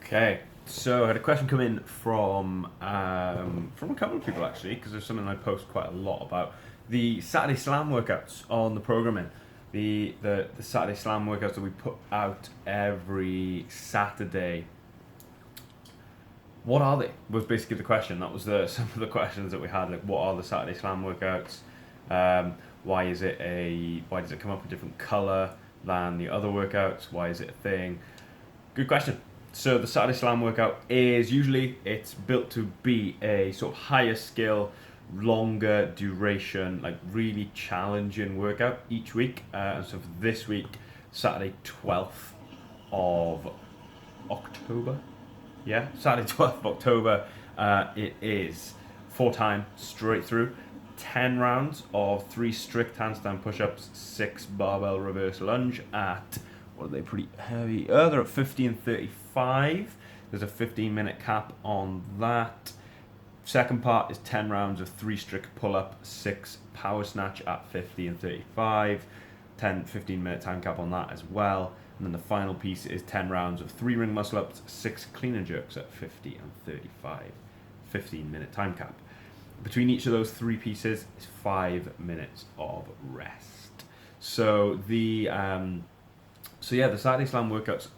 Okay, so I had a question come in from a couple of people actually, because there's something I post quite a lot about the Saturday Slam workouts on the programming. The Saturday Slam workouts that we put out every Saturday. What are they? Was basically the question. That was some of the questions that we had. Like, what are the Saturday Slam workouts? Why does it come up a different color than the other workouts? Why is it a thing? Good question. So the Saturday Slam workout is it's built to be a sort of higher skill, longer duration, like really challenging workout each week. And so for this week, Saturday 12th of October. Yeah, Saturday 12th of October. It is 4 times straight through, 10 rounds of 3 strict handstand push-ups, 6 barbell reverse lunge at, what are they, pretty heavy? They're at 50 and 35. There's a 15-minute cap on that. Second part is 10 rounds of 3 strict pull-up, 6 power snatch at 50 and 35. 15-minute time cap on that as well. And then the final piece is 10 rounds of 3 ring muscle ups, 6 clean and jerks at 50 and 35. 15-minute time cap. Between each of those 3 pieces is 5 minutes of rest. So the Saturday Slam workouts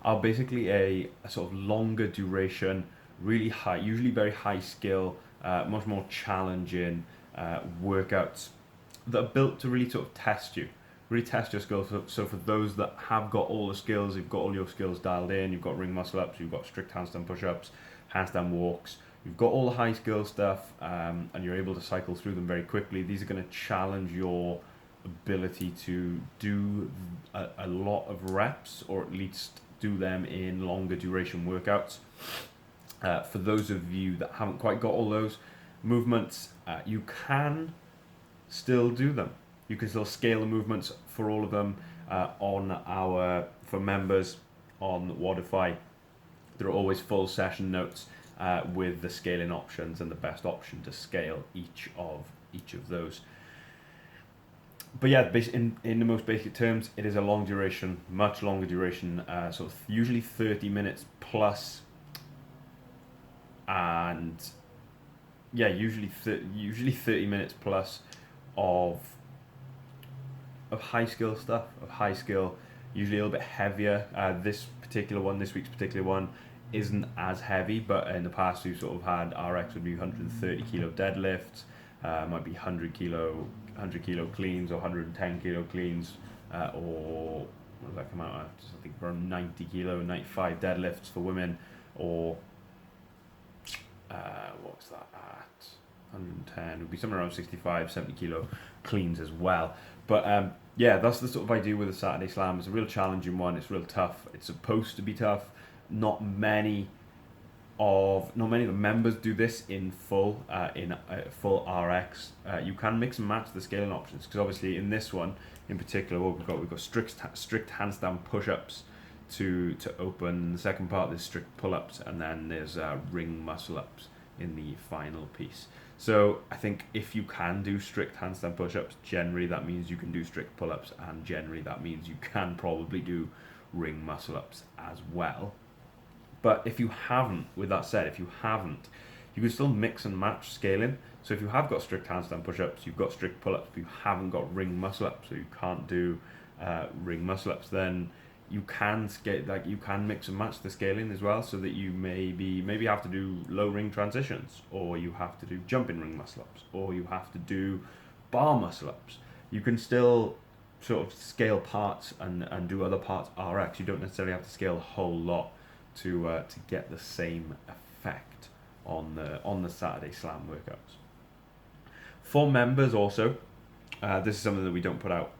are basically a sort of longer duration, really high, usually very high skill, much more challenging workouts that are built to really sort of test your skills. So for those that have got all the skills, you've got all your skills dialed in, you've got ring muscle ups, you've got strict handstand push-ups, handstand walks, you've got all the high skill stuff, and you're able to cycle through them very quickly. These are going to challenge your ability to do a lot of reps, or at least do them in longer duration workouts. For those of you that haven't quite got all those movements, you can still do them. You can still scale the movements for all of them for members on Wodify. There are always full session notes with the scaling options and the best option to scale each of those. But yeah, in the most basic terms, it is a long duration, much longer duration, sort of usually 30 minutes plus, and yeah, usually 30 minutes plus of high skill stuff, usually a little bit heavier. This week's particular one, isn't as heavy, but in the past we've sort of had RX would be 130 kilo deadlifts, might be 100 kilo cleans or 110 kilo cleans, or what does that come out at? I think around 90 kilo, 95 deadlifts for women, or what's that at? 110 would be somewhere around 65, 70 kilo cleans as well. But yeah, that's the sort of idea with the Saturday Slam. It's a real challenging one. It's real tough. It's supposed to be tough. Not many of the members do this in full RX. You can mix and match the scaling options, because obviously in this one in particular, what we've got strict handstand push-ups to open. The second part, there's strict pull-ups, and then there's ring muscle-ups in the final piece. So I think if you can do strict handstand push-ups, generally that means you can do strict pull-ups, and generally that means you can probably do ring muscle-ups as well. But if you haven't, with that said, you can still mix and match scaling. So if you have got strict handstand push-ups, you've got strict pull-ups, but you haven't got ring muscle-ups, so you can't do ring muscle-ups, then you can mix and match the scaling as well, so that you maybe have to do low ring transitions, or you have to do jumping ring muscle-ups, or you have to do bar muscle-ups. You can still sort of scale parts and do other parts RX. You don't necessarily have to scale a whole lot to get the same effect on the Saturday Slam workouts. For members also, this is something that we don't put out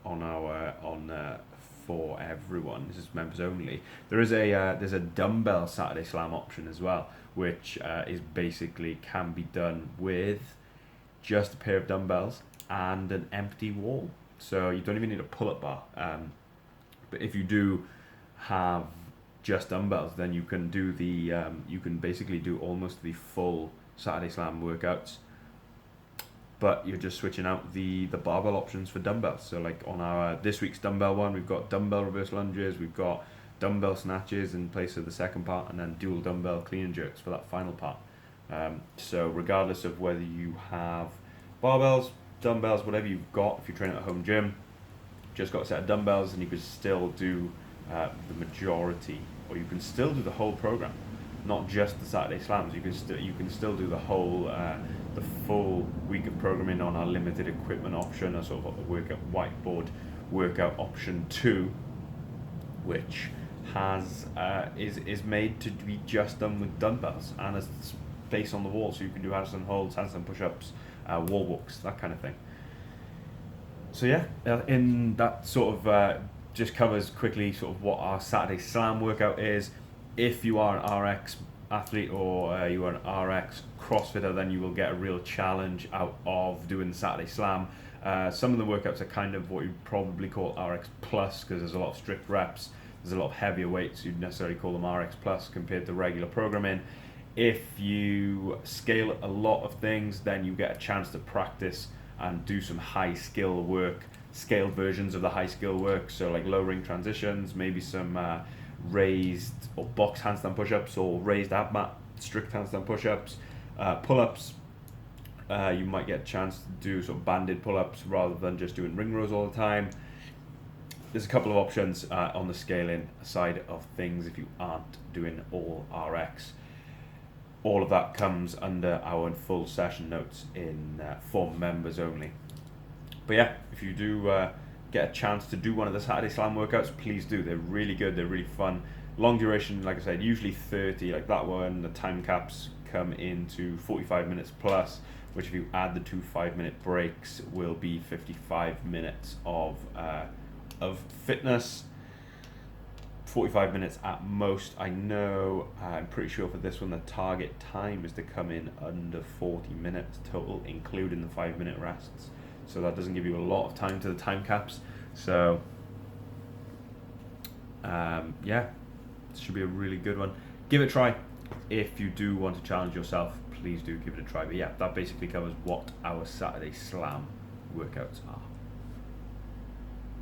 for everyone. This is members only. There's a dumbbell Saturday Slam option as well, which is basically can be done with just a pair of dumbbells and an empty wall. So you don't even need a pull-up bar. But if you do have just dumbbells, then you can do you can basically do almost the full Saturday Slam workouts, but you're just switching out the barbell options for dumbbells. So like on our this week's dumbbell one, we've got dumbbell reverse lunges, we've got dumbbell snatches in place of the second part, and then dual dumbbell clean and jerks for that final part. So regardless of whether you have barbells, dumbbells, whatever you've got, if you're training at a home gym, just got a set of dumbbells, and you can still do the majority, or you can still do the whole program, not just the Saturday slams. You can still do the whole the full week of programming on our limited equipment option, or sort of a workout whiteboard workout option 2, which has is made to be just done with dumbbells and a space on the wall, so you can do handstand holds, handstand push-ups, wall walks, that kind of thing. So yeah, in that sort of just covers quickly sort of what our Saturday slam workout is. If you are an RX athlete, or you are an RX CrossFitter, then you will get a real challenge out of doing the Saturday slam. Some of the workouts are kind of what you'd probably call RX plus, because there's a lot of strict reps, there's a lot of heavier weights. You'd necessarily call them RX plus compared to regular programming. If you scale a lot of things, then you get a chance to practice and do some high skill work, scaled versions of the high skill work, so like low ring transitions, maybe some raised or box handstand push-ups, or raised ab mat strict handstand push-ups, pull-ups. You might get a chance to do sort of banded pull-ups rather than just doing ring rows all the time. There's a couple of options on the scaling side of things if you aren't doing all RX. All of that comes under our full session notes in for members only. But yeah, if you do get a chance to do one of the Saturday slam workouts, please do. They're really good, they're really fun. Long duration, like I said, usually 30, like that one. The time caps come into 45 minutes plus, which if you add the 2 5-minute breaks will be 55 minutes of fitness. 45 minutes at most. I know, I'm pretty sure for this one the target time is to come in under 40 minutes total, including the 5-minute rests. So that doesn't give you a lot of time to the time caps. So yeah, it should be a really good one. Give it a try. If you do want to challenge yourself, please do give it a try. But yeah, that basically covers what our Saturday slam workouts are.